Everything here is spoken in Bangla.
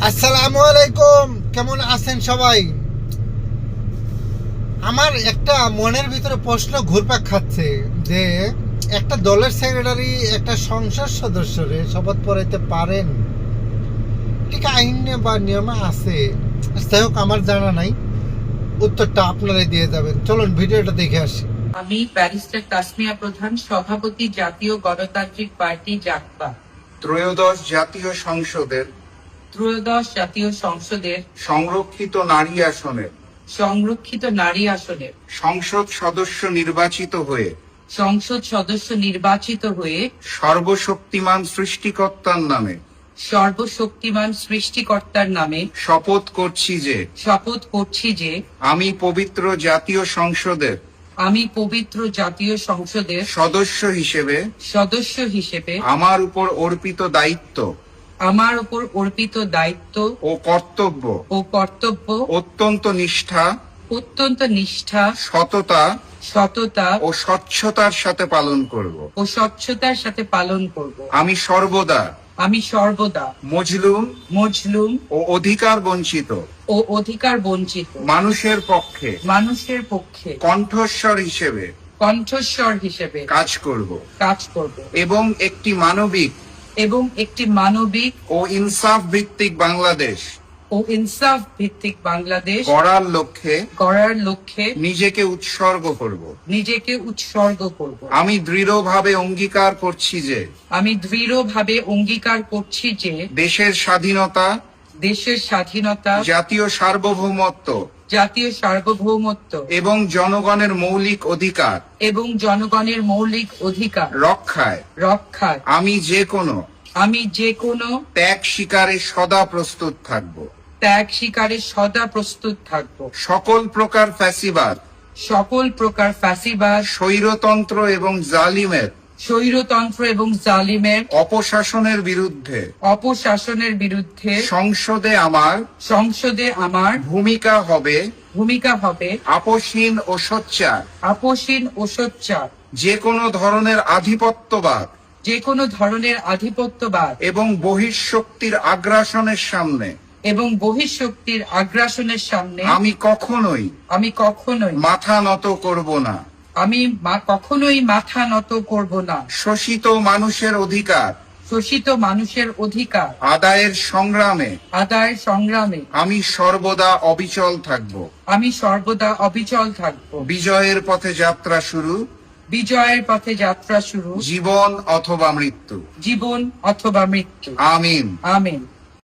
আসসালামু আলাইকুম। কেমন আছেন সবাই? আমার একটা মনের ভিতরে প্রশ্ন ঘুরপাক খাচ্ছে যে একটা দলের সেক্রেটারি একটা সংসদ সদস্যরে শপথ পড়াইতে পারেন? ঠিক আইনে বা নিয়মে আছে, যাই হোক আমার জানা নাই। উত্তরটা আপনারাই দিয়ে যাবেন। চলুন ভিডিওটা দেখে আসি। আমি ব্যারিস্টার তাসমিয়া প্রধান, সভাপতি, জাতীয় গণতান্ত্রিক পার্টি জাকপা। ত্রয়োদশ জাতীয় সংসদের সংরক্ষিত নারী আসনের সংসদ সদস্য নির্বাচিত হয়ে সর্বশক্তিমান সৃষ্টিকর্তার নামে শপথ করছি যে আমি পবিত্র জাতীয় সংসদের সদস্য হিসেবে আমার উপর অর্পিত দায়িত্ব ও কর্তব্য অত্যন্ত নিষ্ঠা সততা ও স্বচ্ছতার সাথে পালন করব। আমি সর্বদা মজলুম ও অধিকার বঞ্চিত মানুষের পক্ষে কণ্ঠস্বর হিসেবে কাজ করব এবং একটি মানবিক ও ইনসাফ ভিত্তিক বাংলাদেশ গড়ার লক্ষ্যে নিজেকে উৎসর্গ করব। আমি দৃঢ়ভাবে অঙ্গীকার করছি যে দেশের স্বাধীনতা জাতীয় সার্বভৌমত্ব এবং জনগণের মৌলিক অধিকার রক্ষায় আমি যে কোনো ত্যাগ স্বীকারে সদা প্রস্তুত থাকব। সকল প্রকার ফ্যাসিবাদ স্বৈরতন্ত্র এবং জালিমের অপশাসনের বিরুদ্ধে সংসদে আমার ভূমিকা হবে আপোষহীন ও সোচ্চার। যে কোনো ধরনের আধিপত্যবাদ এবং বহিঃশক্তির আগ্রাসনের সামনে আমি কখনোই মাথা নত করব না। শোষিত মানুষের অধিকার আদায়ের সংগ্রামে আমি সর্বদা অবিচল থাকব। বিজয়ের পথে যাত্রা শুরু জীবন অথবা মৃত্যু। আমিন।